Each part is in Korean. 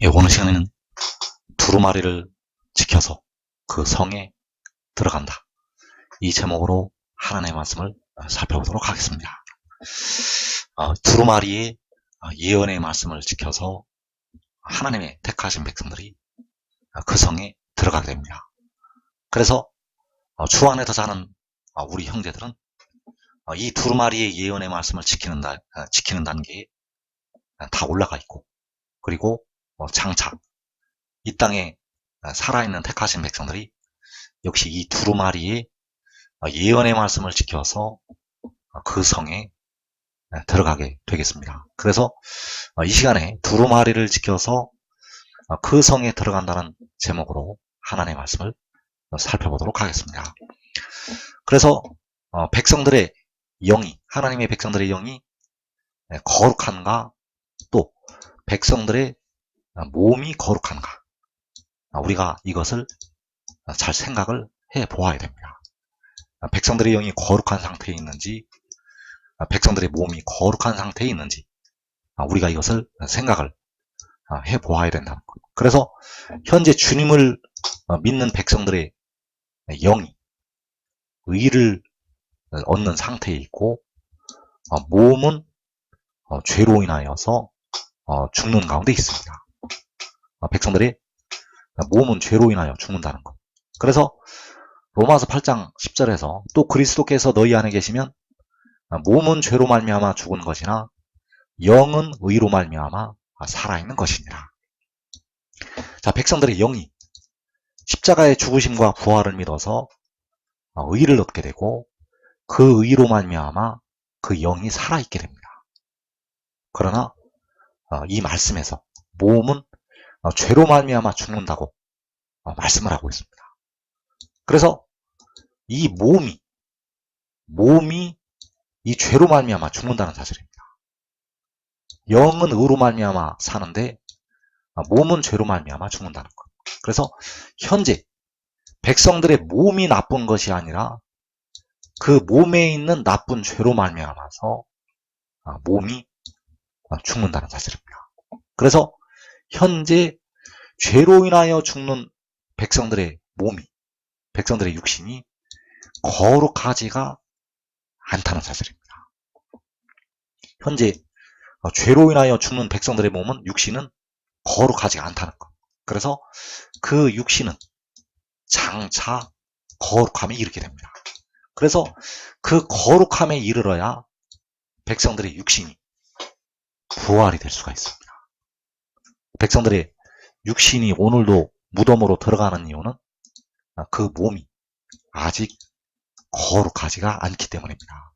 예, 오늘 시간에는 두루마리를 지켜서 그 성에 들어간다. 이 제목으로 하나님의 말씀을 살펴보도록 하겠습니다. 두루마리의 예언의 말씀을 지켜서 하나님의 택하신 백성들이 그 성에 들어가게 됩니다. 그래서 주 안에서 사는 우리 형제들은 이 두루마리의 예언의 말씀을 지키는 단계에 다 올라가 있고, 그리고 장차 이 땅에 살아있는 택하신 백성들이 역시 이 두루마리의 예언의 말씀을 지켜서 그 성에 들어가게 되겠습니다. 그래서 이 시간에 두루마리를 지켜서 그 성에 들어간다는 제목으로 하나님의 말씀을 살펴보도록 하겠습니다. 그래서 백성들의 영이, 하나님의 백성들의 영이 거룩한가, 또 백성들의 몸이 거룩한가, 우리가 이것을 잘 생각을 해 보아야 됩니다. 백성들의 영이 거룩한 상태에 있는지, 백성들의 몸이 거룩한 상태에 있는지, 우리가 이것을 생각을 해 보아야 된다는 것. 그래서 현재 주님을 믿는 백성들의 영이 의를 얻는 상태에 있고, 몸은 죄로 인하여서 죽는 가운데 있습니다. 백성들의 몸은 죄로 인하여 죽는다는 것. 그래서 로마서 8장 10절에서 또 그리스도께서 너희 안에 계시면 몸은 죄로 말미암아 죽은 것이나 영은 의로 말미암아 살아있는 것이니라. 자, 백성들의 영이 십자가의 죽으심과 부활을 믿어서 의를 얻게 되고, 그 의로 말미암아 그 영이 살아있게 됩니다. 그러나 이 말씀에서 몸은 죄로 말미암아 죽는다고 말씀을 하고 있습니다. 그래서 이 몸이 이 죄로 말미암아 죽는다는 사실입니다. 영은 의로 말미암아 사는데 몸은 죄로 말미암아 죽는다는 것. 그래서 현재 백성들의 몸이 나쁜 것이 아니라 그 몸에 있는 나쁜 죄로 말미암아서 몸이 죽는다는 사실입니다. 그래서 현재 죄로 인하여 죽는 백성들의 몸이, 백성들의 육신이 거룩하지가 않다는 사실입니다. 현재 죄로 인하여 죽는 백성들의 몸은, 육신은 거룩하지 않다는 것. 그래서 그 육신은 장차 거룩함에 이르게 됩니다. 그래서 그 거룩함에 이르러야 백성들의 육신이 부활이 될 수가 있습니다. 백성들의 육신이 오늘도 무덤으로 들어가는 이유는 그 몸이 아직 거룩하지가 않기 때문입니다.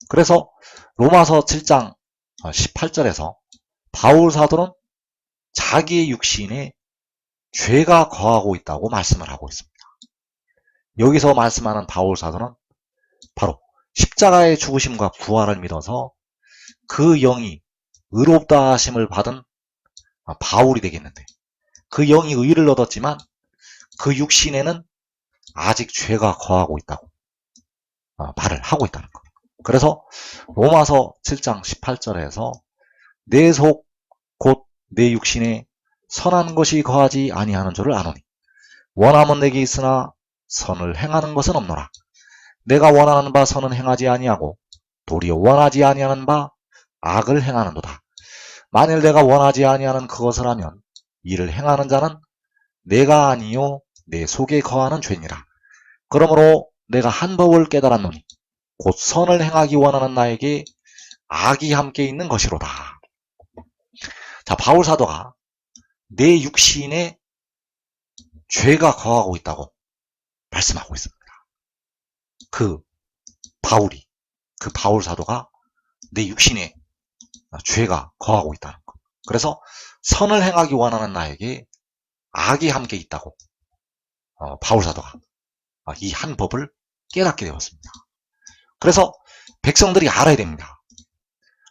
그래서 로마서 7장 18절에서 바울 사도는 자기의 육신에 죄가 거하고 있다고 말씀을 하고 있습니다. 여기서 말씀하는 바울 사도는 바로 십자가의 죽으심과 부활을 믿어서 그 영이 의롭다 하심을 받은 바울이 되겠는데, 그 영이 의를 얻었지만 그 육신에는 아직 죄가 거하고 있다고 말을 하고 있다는 것. 그래서 로마서 7장 18절에서 내 속 곧 내 육신에 선한 것이 거하지 아니하는 줄을 아노니 원함은 내게 있으나 선을 행하는 것은 없노라. 내가 원하는 바 선은 행하지 아니하고 도리어 원하지 아니하는 바 악을 행하는도다. 만일 내가 원하지 아니하는 그것을 하면 이를 행하는 자는 내가 아니요 내 속에 거하는 죄니라. 그러므로 내가 한 법을 깨달았노니 곧 선을 행하기 원하는 나에게 악이 함께 있는 것이로다. 자, 바울 사도가 내 육신에 죄가 거하고 있다고 말씀하고 있습니다. 그 바울 사도가 내 육신에 죄가 거하고 있다는 것. 그래서 선을 행하기 원하는 나에게 악이 함께 있다고 바울 사도가 이 한 법을 깨닫게 되었습니다. 그래서 백성들이 알아야 됩니다.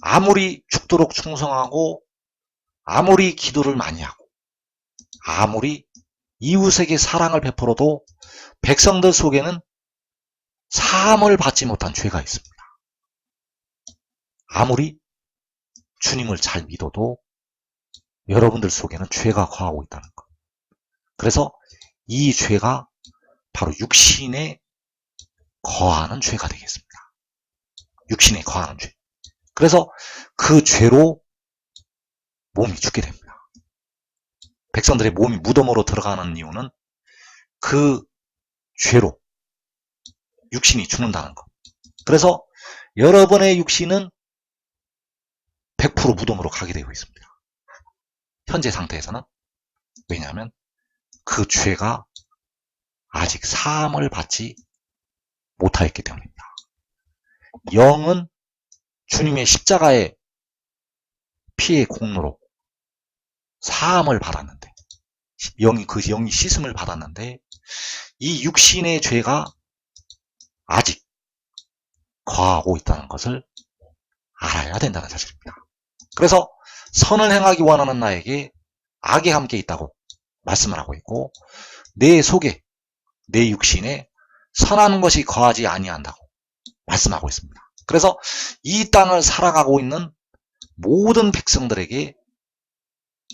아무리 죽도록 충성하고, 아무리 기도를 많이 하고, 아무리 이웃에게 사랑을 베풀어도 백성들 속에는 사함을 받지 못한 죄가 있습니다. 아무리 주님을 잘 믿어도 여러분들 속에는 죄가 거하고 있다는 것. 그래서 이 죄가 바로 육신에 거하는 죄가 되겠습니다. 육신에 거하는 죄. 그래서 그 죄로 몸이 죽게 됩니다. 백성들의 몸이 무덤으로 들어가는 이유는 그 죄로 육신이 죽는다는 것. 그래서 여러분의 육신은 100% 무덤으로 가게 되어 있습니다. 현재 상태에서는. 왜냐하면 그 죄가 아직 사함을 받지 못하였기 때문입니다. 영은 주님의 십자가의 피의 공로로 사함을 받았는데, 영이 씻음을 받았는데, 이 육신의 죄가 아직 거하고 있다는 것을 알아야 된다는 사실입니다. 그래서 선을 행하기 원하는 나에게 악이 함께 있다고 말씀을 하고 있고, 내 속에, 내 육신에 선한 것이 거하지 아니한다고 말씀하고 있습니다. 그래서 이 땅을 살아가고 있는 모든 백성들에게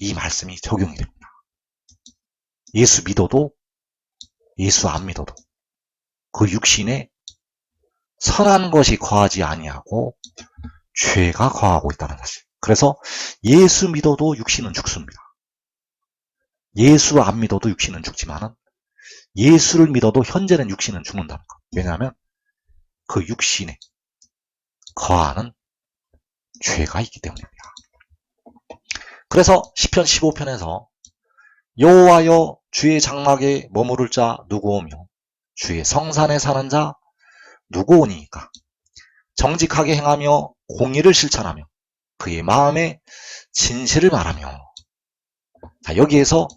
이 말씀이 적용이 됩니다. 예수 믿어도 예수 안 믿어도 그 육신에 선한 것이 거하지 아니하고 죄가 거하고 있다는 사실. 그래서 예수 믿어도 육신은 죽습니다. 예수 안 믿어도 육신은 죽지만은 예수를 믿어도 현재는 육신은 죽는다는 것. 왜냐하면 그 육신에 거하는 죄가 있기 때문입니다. 그래서 시편 15편에서 여호와여 주의 장막에 머무를 자 누구오며 주의 성산에 사는 자 누구오니이까. 정직하게 행하며 공의를 실천하며 그의 마음에 진실을 말하며. 자, 여기에서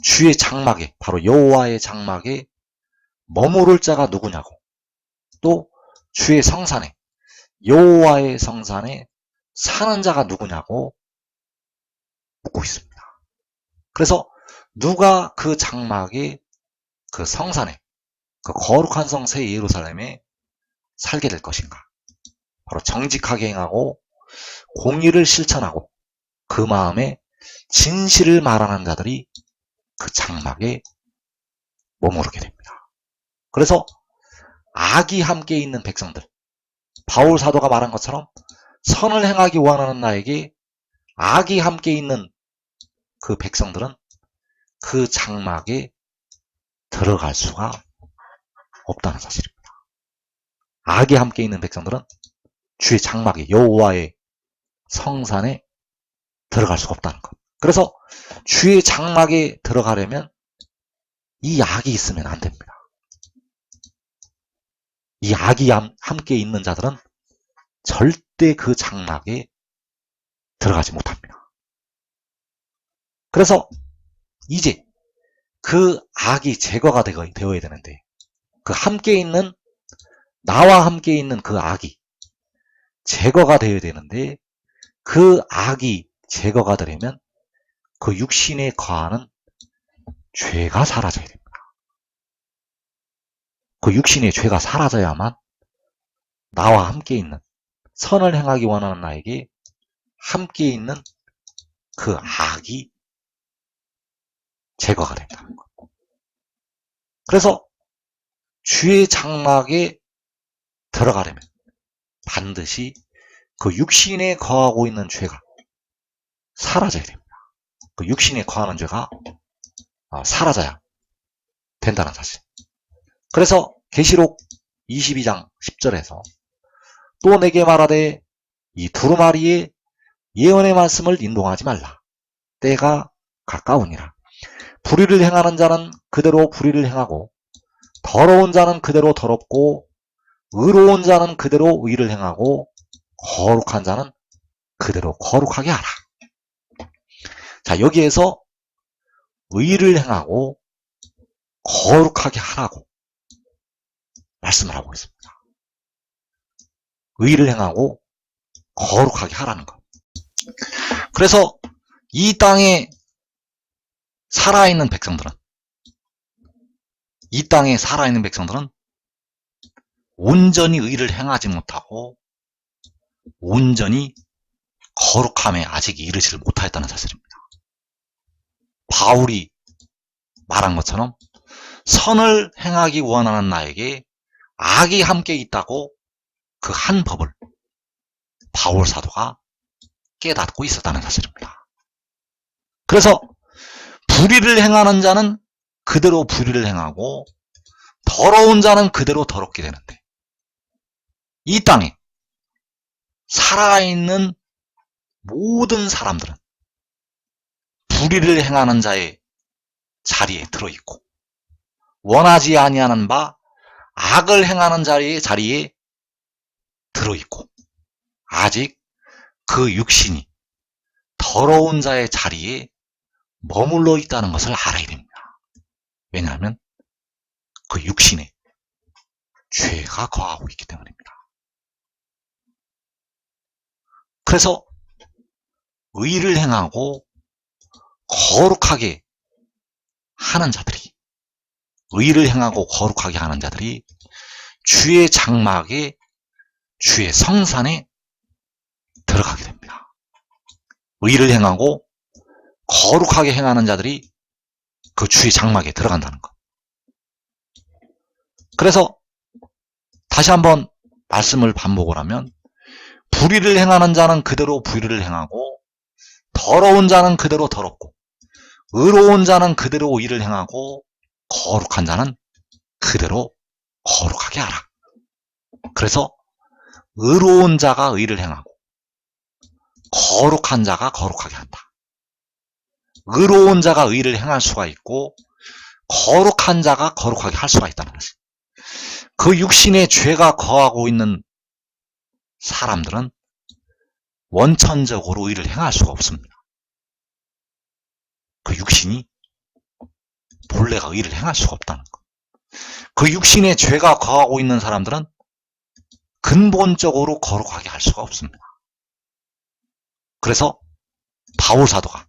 주의 장막에, 바로 여호와의 장막에 머무를 자가 누구냐고, 또 주의 성산에, 여호와의 성산에 사는 자가 누구냐고 묻고 있습니다. 그래서 누가 그 장막에, 그 성산에, 그 거룩한 성 새 예루살렘에 살게 될 것인가? 바로 정직하게 행하고 공의를 실천하고 그 마음에 진실을 말하는 자들이 그 장막에 머무르게 됩니다. 그래서 악이 함께 있는 백성들, 바울 사도가 말한 것처럼 선을 행하기 원하는 나에게 악이 함께 있는 그 백성들은 그 장막에 들어갈 수가 없다는 사실입니다. 악이 함께 있는 백성들은 주의 장막에, 여호와의 성산에 들어갈 수가 없다는 것. 그래서 주의 장막에 들어가려면 이 악이 있으면 안 됩니다. 이 악이 함께 있는 자들은 절대 그 장막에 들어가지 못합니다. 그래서 이제 그 악이 제거가 되어야 되는데, 그 함께 있는, 나와 함께 있는 그 악이 제거가 되어야 되는데, 그 악이 제거가 되려면 그 육신에 거하는 죄가 사라져야 됩니다. 그 육신의 죄가 사라져야만 나와 함께 있는, 선을 행하기 원하는 나에게 함께 있는 그 악이 제거가 된다는 것. 그래서 주의 장막에 들어가려면 반드시 그 육신에 거하고 있는 죄가 사라져야 됩니다. 그 육신에 거하는 죄가 사라져야 된다는 사실. 그래서 계시록 22장 10절에서 또 내게 말하되 이 두루마리의 예언의 말씀을 인동하지 말라. 때가 가까우니라. 불의를 행하는 자는 그대로 불의를 행하고 더러운 자는 그대로 더럽고 의로운 자는 그대로 의를 행하고 거룩한 자는 그대로 거룩하게 하라. 자, 여기에서 의를 행하고 거룩하게 하라고 말씀을 하고 있습니다. 의를 행하고 거룩하게 하라는 것. 그래서 이 땅에 살아있는 백성들은, 이 땅에 살아있는 백성들은 온전히 의를 행하지 못하고 온전히 거룩함에 아직 이르지를 못하였다는 사실입니다. 바울이 말한 것처럼 선을 행하기 원하는 나에게 악이 함께 있다고 그 한 법을 바울 사도가 깨닫고 있었다는 사실입니다. 그래서 불의를 행하는 자는 그대로 불의를 행하고 더러운 자는 그대로 더럽게 되는데, 이 땅에 살아있는 모든 사람들은 불의를 행하는 자의 자리에 들어있고 원하지 아니하는 바 악을 행하는 자리에 들어있고 아직 그 육신이 더러운 자의 자리에 머물러 있다는 것을 알아야 됩니다. 왜냐하면 그 육신에 죄가 거하고 있기 때문입니다. 그래서 의를 행하고 거룩하게 하는 자들이, 의를 행하고 거룩하게 하는 자들이 주의 장막에, 주의 성산에 들어가게 됩니다. 의를 행하고 거룩하게 행하는 자들이 그 주의 장막에 들어간다는 것. 그래서 다시 한번 말씀을 반복을 하면, 불의를 행하는 자는 그대로 불의를 행하고 더러운 자는 그대로 더럽고 의로운 자는 그대로 의를 행하고 거룩한 자는 그대로 거룩하게 하라. 그래서 의로운 자가 의를 행하고 거룩한 자가 거룩하게 한다. 의로운 자가 의를 행할 수가 있고 거룩한 자가 거룩하게 할 수가 있다는 것이. 그 육신에 죄가 거하고 있는 사람들은 원천적으로 의를 행할 수가 없습니다. 그 육신이 본래가 의를 행할 수가 없다는 것. 그 육신에 죄가 거하고 있는 사람들은 근본적으로 거룩하게 할 수가 없습니다. 그래서 바울 사도가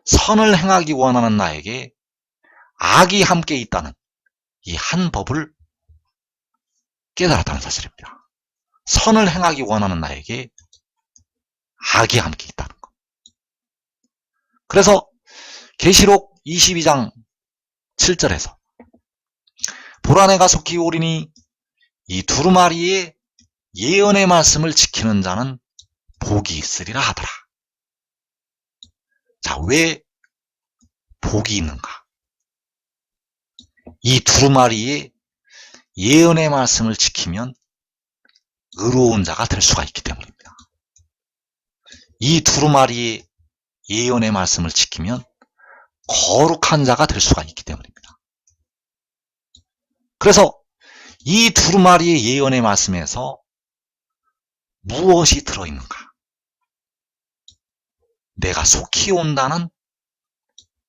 선을 행하기 원하는 나에게 악이 함께 있다는 이 한 법을 깨달았다는 사실입니다. 선을 행하기 원하는 나에게 악이 함께 있다는 것. 그래서 계시록 22장 7절에서 보라 내가 속히 오리니 이 두루마리의 예언의 말씀을 지키는 자는 복이 있으리라 하더라. 자, 왜 복이 있는가? 이 두루마리의 예언의 말씀을 지키면 의로운 자가 될 수가 있기 때문입니다. 이 두루마리의 예언의 말씀을 지키면 거룩한 자가 될 수가 있기 때문입니다. 그래서 이 두루마리의 예언의 말씀에서 무엇이 들어있는가? 내가 속히 온다는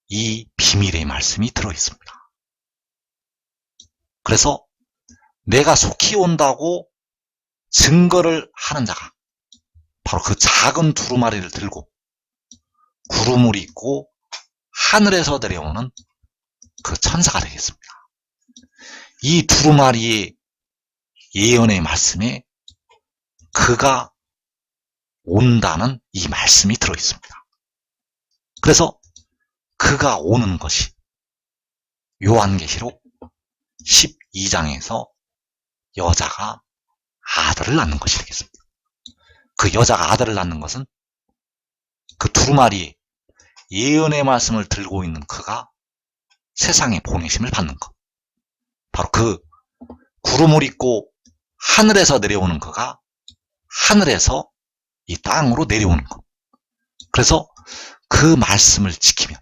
이 비밀의 말씀이 들어있습니다. 그래서 내가 속히 온다고 증거를 하는 자가 바로 그 작은 두루마리를 들고 구름을 입고 하늘에서 내려오는 그 천사가 되겠습니다. 이 두루마리의 예언의 말씀에 그가 온다는 이 말씀이 들어있습니다. 그래서 그가 오는 것이 요한계시록 12장에서 여자가 아들을 낳는 것이 되겠습니다. 그 여자가 아들을 낳는 것은 그 두루마리의 예언의 말씀을 들고 있는 그가 세상에 보내심을 받는 것. 바로 그 구름을 입고 하늘에서 내려오는 그가 하늘에서 이 땅으로 내려오는 것. 그래서 그 말씀을 지키면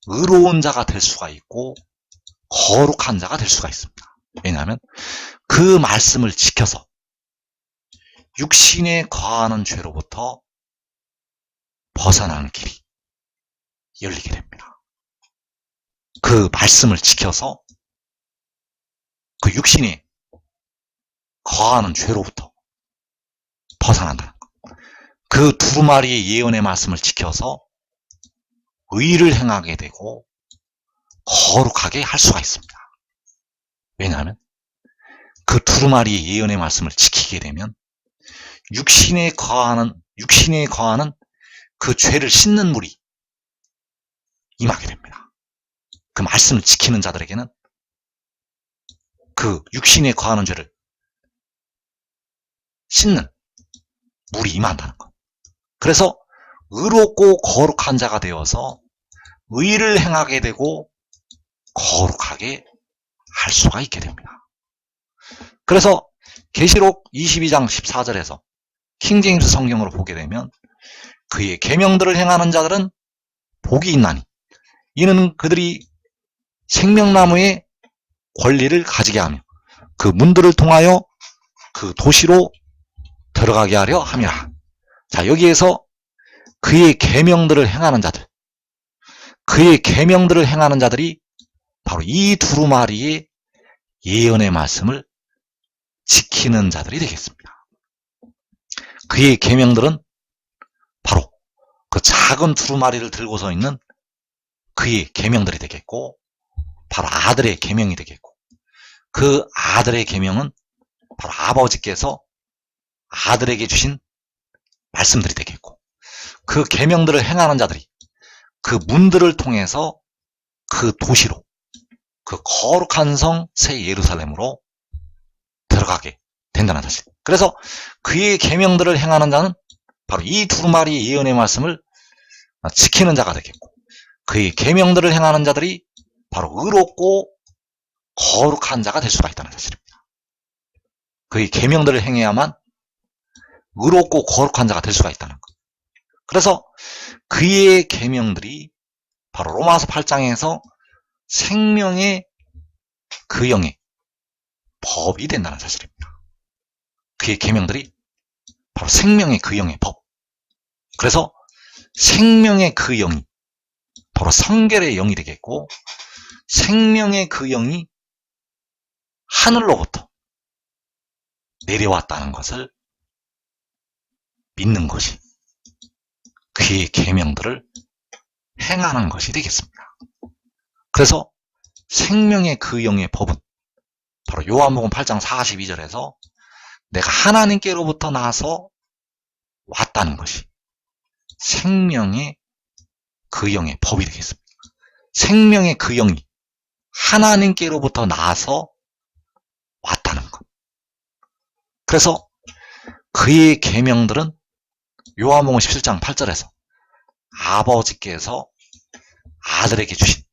의로운 자가 될 수가 있고 거룩한 자가 될 수가 있습니다. 왜냐하면 그 말씀을 지켜서 육신에 거하는 죄로부터 벗어나는 길이 열리게 됩니다. 그 말씀을 지켜서 그 육신에 거하는 죄로부터 벗어난다는 것. 그 두루마리의 예언의 말씀을 지켜서 의를 행하게 되고 거룩하게 할 수가 있습니다. 왜냐하면 그 두루마리의 예언의 말씀을 지키게 되면 육신에 거하는 그 죄를 씻는 물이 임하게 됩니다. 그 말씀을 지키는 자들에게는 그 육신에 거하는 죄를 씻는 물이 임한다는 것. 그래서 의롭고 거룩한 자가 되어서 의를 행하게 되고 거룩하게 할 수가 있게 됩니다. 그래서 계시록 22장 14절에서 킹제임스 성경으로 보게 되면 그의 계명들을 행하는 자들은 복이 있나니 이는 그들이 생명나무의 권리를 가지게 하며 그 문들을 통하여 그 도시로 들어가게 하려 함이라. 자, 여기에서 그의 계명들을 행하는 자들, 그의 계명들을 행하는 자들이 바로 이 두루마리의 예언의 말씀을 지키는 자들이 되겠습니다. 그의 계명들은 바로 그 작은 두루마리를 들고서 있는 그의 계명들이 되겠고, 바로 아들의 계명이 되겠고, 그 아들의 계명은 바로 아버지께서 아들에게 주신 말씀들이 되겠고, 그 계명들을 행하는 자들이 그 문들을 통해서 그 도시로, 그 거룩한 성 새 예루살렘으로 들어가게 된다는 사실. 그래서 그의 계명들을 행하는 자는 바로 이 두루마리의 예언의 말씀을 지키는 자가 되겠고, 그의 계명들을 행하는 자들이 바로 의롭고 거룩한 자가 될 수가 있다는 사실입니다. 그의 계명들을 행해야만 의롭고 거룩한 자가 될 수가 있다는 것. 그래서 그의 계명들이 바로 로마서 8장에서 생명의 그 영의 법이 된다는 사실입니다. 그의 계명들이 바로 생명의 그 영의 법. 그래서 생명의 그 영이 바로 성결의 영이 되겠고, 생명의 그 영이 하늘로부터 내려왔다는 것을 믿는 것이 그의 계명들을 행하는 것이 되겠습니다. 그래서 생명의 그 영의 법은 바로 요한복음 8장 42절에서 내가 하나님께로부터 나서 왔다는 것이 생명의 그 영의 법이 되겠습니다. 생명의 그 영이 하나님께로부터 나서 왔다는 것. 그래서 그의 계명들은 요한복음 17장 8절에서 아버지께서 아들에게 주신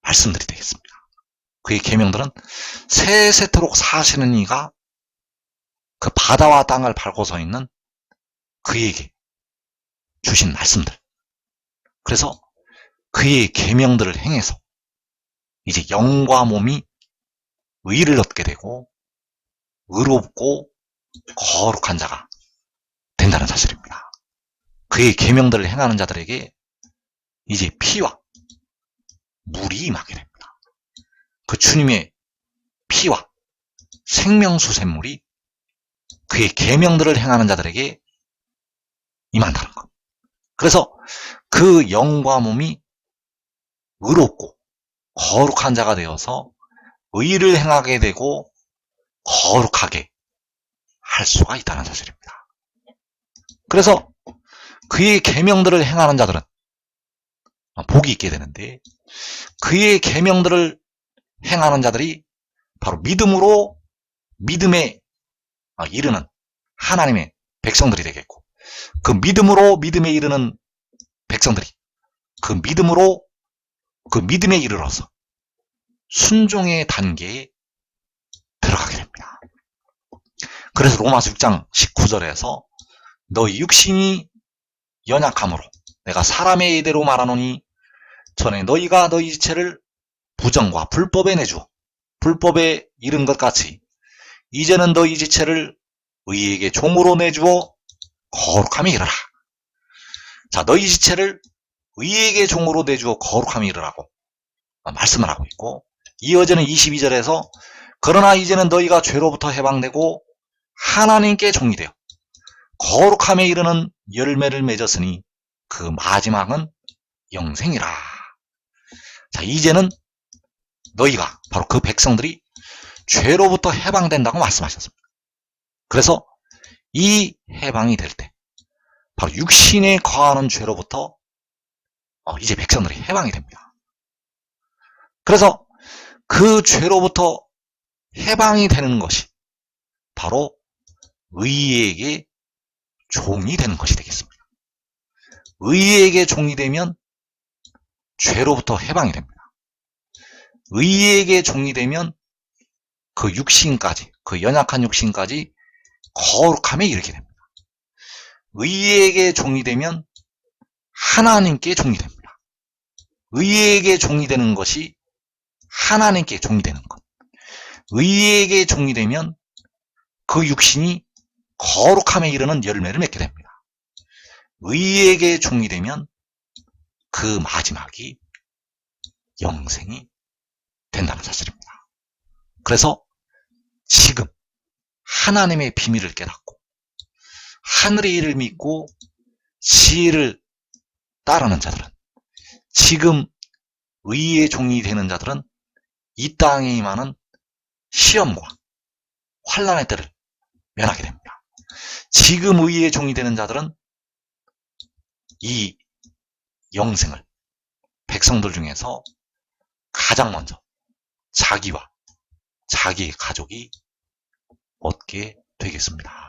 말씀들이 되겠습니다. 그의 계명들은 세세토록 사시는 이가 그 바다와 땅을 밟고 서 있는 그에게 주신 말씀들. 그래서 그의 계명들을 행해서 이제 영과 몸이 의를 얻게 되고 의롭고 거룩한 자가 된다는 사실입니다. 그의 계명들을 행하는 자들에게 이제 피와 물이 임하게 됩니다. 그 주님의 피와 생명수 샘물이 그의 계명들을 행하는 자들에게 임한다는 것. 그래서 그 영과 몸이 의롭고 거룩한 자가 되어서 의를 행하게 되고 거룩하게 할 수가 있다는 사실입니다. 그래서 그의 계명들을 행하는 자들은 복이 있게 되는데, 그의 계명들을 행하는 자들이 바로 믿음으로 믿음에 이르는 하나님의 백성들이 되겠고, 그 믿음으로 믿음에 이르는 백성들이 그 믿음으로 그 믿음에 이르러서 순종의 단계에 들어가게 됩니다. 그래서 로마서 6장 19절에서 너희 육신이 연약함으로 내가 사람의 예대로 말하노니 전에 너희가 너희 지체를 부정과 불법에 내주어 불법에 이른 것 같이 이제는 너희 지체를 의에게 종으로 내주어 거룩함에 이르라. 자, 너희 지체를 의에게 종으로 내주어 거룩함에 이르라고 말씀을 하고 있고, 이어지는 22절에서 그러나 이제는 너희가 죄로부터 해방되고 하나님께 종이 되어 거룩함에 이르는 열매를 맺었으니 그 마지막은 영생이라. 자, 이제는 너희가 바로 그 백성들이 죄로부터 해방된다고 말씀하셨습니다. 그래서 이 해방이 될 때 바로 육신에 거하는 죄로부터 이제 백성들이 해방이 됩니다. 그래서 그 죄로부터 해방이 되는 것이 바로 의의에게 종이 되는 것이 되겠습니다. 의의에게 종이 되면 죄로부터 해방이 됩니다. 의의에게 종이 되면 그 육신까지, 그 연약한 육신까지 거룩함에 이르게 됩니다. 의의에게 종이 되면 하나님께 종이 됩니다. 의의에게 종이 되는 것이 하나님께 종이 되는 것. 의의에게 종이 되면 그 육신이 거룩함에 이르는 열매를 맺게 됩니다. 의의에게 종이 되면 그 마지막이 영생이 된다는 사실입니다. 그래서 지금 하나님의 비밀을 깨닫고 하늘의 일을 믿고 지혜를 따르는 자들은, 지금 의의 종이 되는 자들은 이 땅에 임하는 시험과 환난의 때를 면하게 됩니다. 지금 의의 종이 되는 자들은 이 영생을 백성들 중에서 가장 먼저 자기와 자기의 가족이 얻게 되겠습니다.